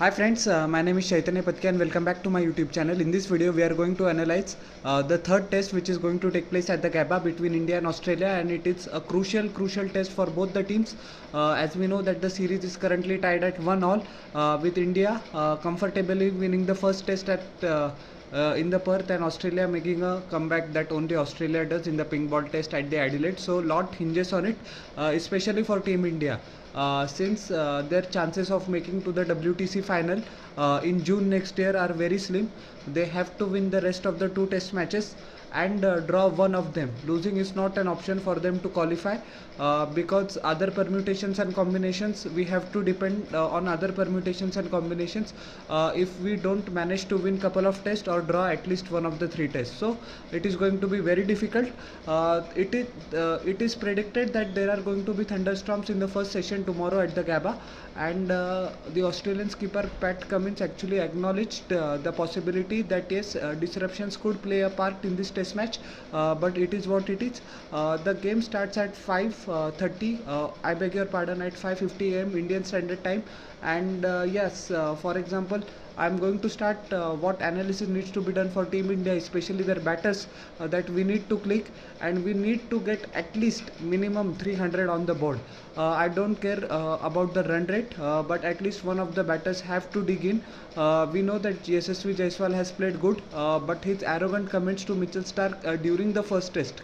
Hi friends, my name is Chaitanya Patke and welcome back to my YouTube channel. In this video, we are going to analyze the third test which is going to take place at the GABBA between India and Australia, and it is a crucial test for both the teams. As we know that the series is currently tied at 1-all, with India comfortably winning the first test in the Perth, and Australia making a comeback that only Australia does in the pink ball test at the Adelaide. So lot hinges on it, especially for Team India. Since their chances of making to the WTC final in June next year are very slim. They have to win the rest of the two test matches and draw one of them. Losing is not an option for them to qualify, because other permutations and combinations, we have to depend on other permutations and combinations if we don't manage to win couple of tests or draw at least one of the three tests. So it is going to be very difficult. It is predicted that there are going to be thunderstorms in the first session tomorrow at the GABBA, and the Australian skipper Pat Cummins actually acknowledged the possibility that yes, disruptions could play a part in this test match, but it is what it is. The game starts at 5:30, I beg your pardon, at 5:50 am Indian Standard Time, and yes, for example, I'm going to start what analysis needs to be done for Team India, especially their batters, that we need to click, and we need to get at least minimum 300 on the board. I don't care about the run rate, but at least one of the batters have to dig in. We know that Yashasvi Jaiswal has played good, but his arrogant comments to Mitchell Starc during the first test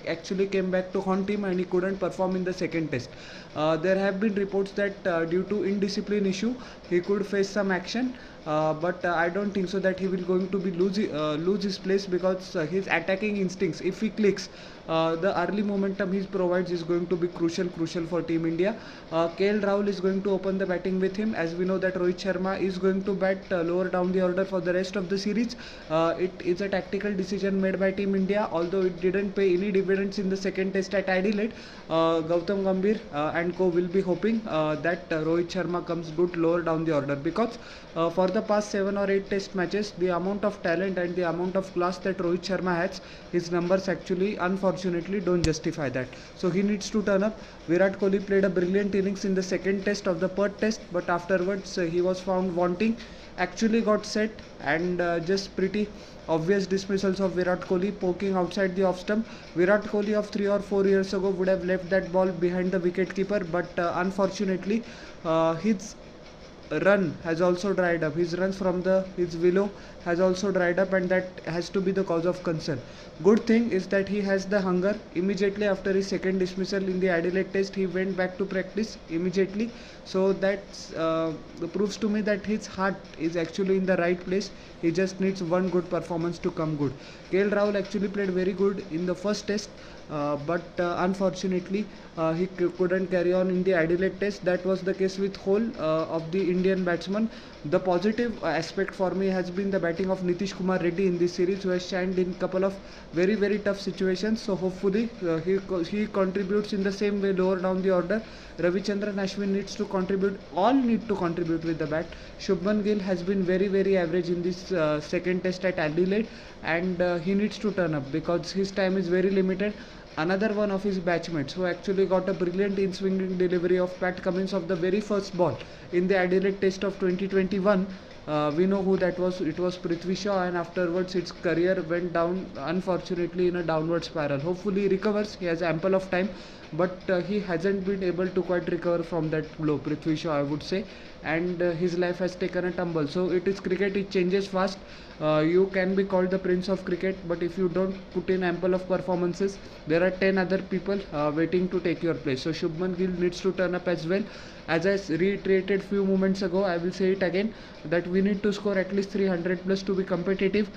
actually came back to haunt him, and he couldn't perform in the second test. There have been reports that due to indiscipline issue he could face some action, but I don't think so that he will going to be lose his place, because his attacking instincts, if he clicks, the early momentum he provides is going to be crucial for Team India. KL Rahul is going to open the batting with him, as we know that Rohit Sharma is going to bat lower down the order for the rest of the series. It is a tactical decision made by Team India, although it didn't pay any dividends in the second test at Adelaide. Gautam Gambhir and co will be hoping that Rohit Sharma comes good lower down the order, because for the past 7 or 8 test matches, the amount of talent and the amount of class that Rohit Sharma has, his numbers actually unfortunately don't justify that. So he needs to turn up. Virat Kohli played a brilliant innings in the second test of the Perth test, but afterwards he was found wanting, actually got set, and just pretty obvious dismissals of Virat Kohli poking outside the off stump. Virat Kohli of 3 or 4 years ago would have left that ball behind the wicket keeper, but unfortunately his run has also dried up. His runs from his willow has also dried up, and that has to be the cause of concern. Good thing is that he has the hunger. Immediately after his second dismissal in the Adelaide test, he went back to practice immediately. So that proves to me that his heart is actually in the right place. He just needs one good performance to come good. KL Rahul actually played very good in the first test, but unfortunately he couldn't carry on in the Adelaide test. That was the case with whole of the Indian batsmen. The positive aspect for me has been the batting of Nitish Kumar Reddy in this series, who has shined in couple of very tough situations. So hopefully he contributes in the same way lower down the order. Ravichandran Ashwin needs to contribute. All need to contribute with the bat. Shubman Gill has been very average in this second test at Adelaide, and he needs to turn up because his time is very limited. Another one of his batchmates who actually got a brilliant in-swinging delivery of Pat Cummins of the very first ball in the Adelaide test of 2021. We know who that was. It was Prithvi Shaw, and afterwards its career went down, unfortunately, in a downward spiral. Hopefully he recovers. He has ample of time, but he hasn't been able to quite recover from that blow, Prithvi Shaw, I would say, and his life has taken a tumble. So it is cricket, it changes fast. You can be called the prince of cricket, but if you don't put in ample of performances, there are 10 other people waiting to take your place. So Shubman Gill needs to turn up as well. As I reiterated few moments ago, I will say it again, that we need to score at least 300 plus to be competitive.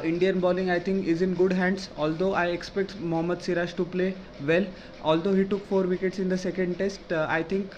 Indian bowling, I think, is in good hands, although I expect Mohammad Siraj to play well. Although he took 4 wickets in the second test, I think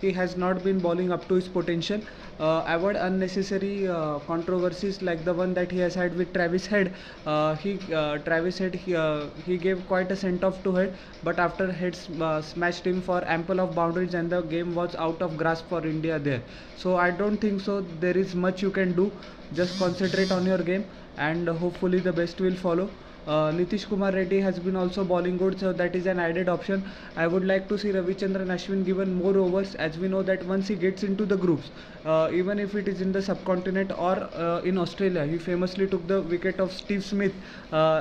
he has not been bowling up to his potential. Avoid unnecessary controversies like the one that he has had with Travis Head. Travis Head, he gave quite a sent off to Head, but after Head smashed him for ample of boundaries, and the game was out of grasp for India there. So I don't think so there is much you can do. Just concentrate on your game, and hopefully the best will follow. Nitish Kumar Reddy has been also bowling good, so that is an added option. I would like to see Ravichandran Ashwin given more overs, as we know that once he gets into the groups, even if it is in the subcontinent or in Australia, he famously took the wicket of Steve Smith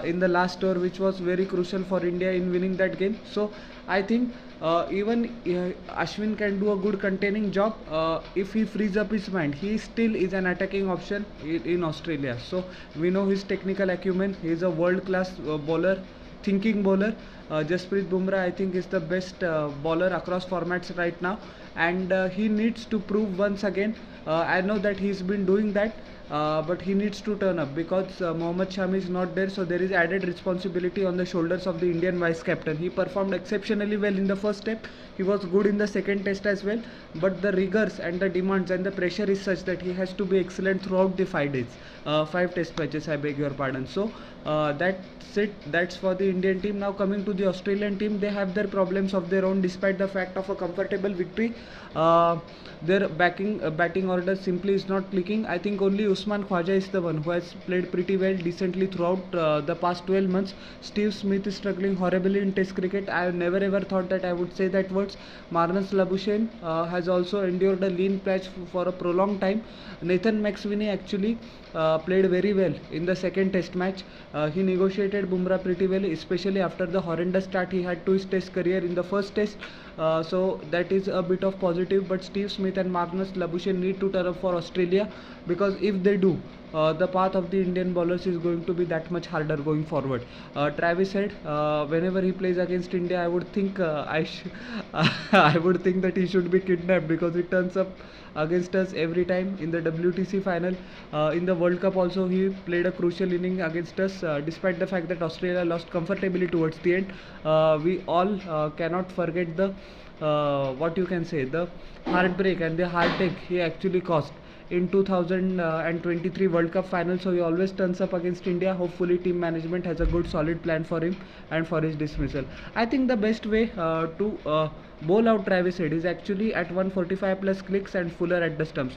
in the last over, which was very crucial for India in winning that game. So I think even Ashwin can do a good containing job if he frees up his mind. He still is an attacking option in Australia. So we know his technical acumen. He is a world-class bowler, thinking bowler. Jasprit Bumrah, I think, is the best bowler across formats right now, and he needs to prove once again. I know that he's been doing that. But he needs to turn up because Mohammad Shami is not there, so there is added responsibility on the shoulders of the Indian vice captain. He performed exceptionally well in the first step. He was good in the second test as well, but the rigors and the demands and the pressure is such that he has to be excellent throughout the 5 days, 5 test matches, I beg your pardon. So that's it, that's for the Indian team. Now coming to the Australian team, they have their problems of their own despite the fact of a comfortable victory. Their batting order simply is not clicking. I think only Usman Khwaja is the one who has played pretty well decently throughout the past 12 months. Steve Smith is struggling horribly in Test cricket. I have never ever thought that I would say that words. Marnus Labuschagne has also endured a lean patch for a prolonged time. Nathan McSweeney actually played very well in the second Test match. He negotiated Bumrah pretty well, especially after the horrendous start he had to his Test career in the first Test. So that is a bit of positive, but Steve Smith and Marnus Labuschagne need to turn up for Australia, because if they do, the path of the Indian bowlers is going to be that much harder going forward. Travis said whenever he plays against India, I would think I would think that he should be kidnapped, because he turns up against us every time in the WTC final. In the World Cup also he played a crucial inning against us, despite the fact that Australia lost comfortably towards the end. We all cannot forget the what you can say, the heartbreak and the heartache he actually caused in 2023 World Cup final. So he always turns up against India. Hopefully team management has a good solid plan for him and for his dismissal. I think the best way to bowl out Travis Head is actually at 145 plus clicks and Fuller at the stumps.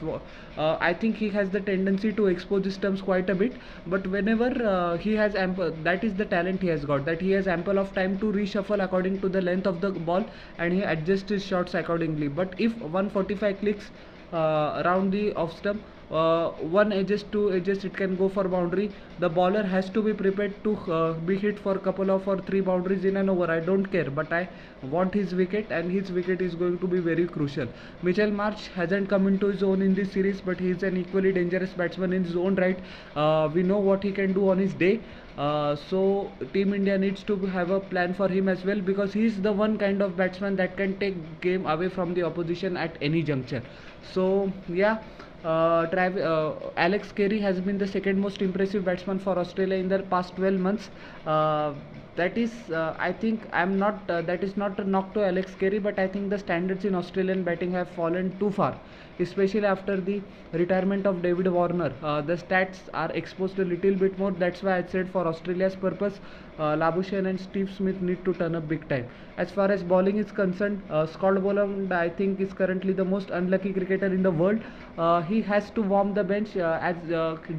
I think he has the tendency to expose the stumps quite a bit, but whenever he has ample, that is the talent he has got, that he has ample of time to reshuffle according to the length of the ball, and he adjusts his shots accordingly. But if 145 clicks around the off stump, one edges, two edges, it can go for boundary. The bowler has to be prepared to be hit for couple of or three boundaries in an over. I don't care, but I want his wicket, and his wicket is going to be very crucial. Mitchell Marsh hasn't come into his own in this series, but he is an equally dangerous batsman in his own right. We know what he can do on his day. So Team India needs to have a plan for him as well, because he is the one kind of batsman that can take game away from the opposition at any juncture. So yeah, Alex Carey has been the second most impressive batsman for Australia in the past 12 months. That is, I think that is not a knock to Alex Carey, but I think the standards in Australian batting have fallen too far, especially after the retirement of David Warner. The stats are exposed a little bit more. That's why I said for Australia's purpose, Labuschagne and Steve Smith need to turn up big time. As far as bowling is concerned, Scott Boland, I think, is currently the most unlucky cricketer in the world. He has to warm the bench, as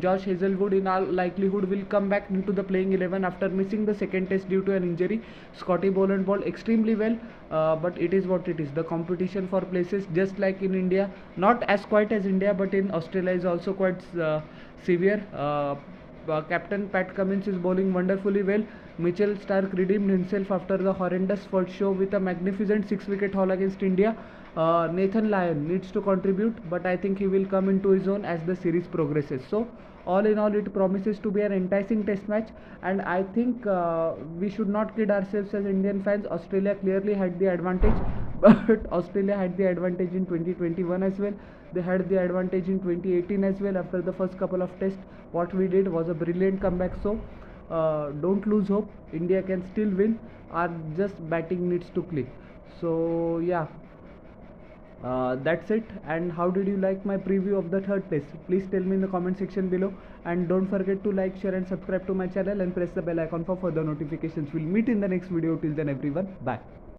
Josh Hazlewood in all likelihood will come back into the playing 11 after missing the second test due to an injury. Scotty Boland bowled extremely well, but it is what it is. The competition for places, just like in India, not as quite as India, but in Australia is also quite severe. Captain Pat Cummins is bowling wonderfully well. Mitchell Starc redeemed himself after the horrendous first show with a magnificent 6-wicket haul against India. Nathan Lyon needs to contribute, but I think he will come into his own as the series progresses. So all in all, it promises to be an enticing test match, and I think we should not kid ourselves as Indian fans. Australia clearly had the advantage, but Australia had the advantage in 2021 as well. They had the advantage in 2018 as well after the first couple of tests. What we did was a brilliant comeback. So don't lose hope. India can still win. Our just batting needs to click. So yeah, that's it. And how did you like my preview of the third test? Please tell me in the comment section below, and don't forget to like, share and subscribe to my channel, and press the bell icon for further notifications. We'll meet in the next video. Till then everyone, bye.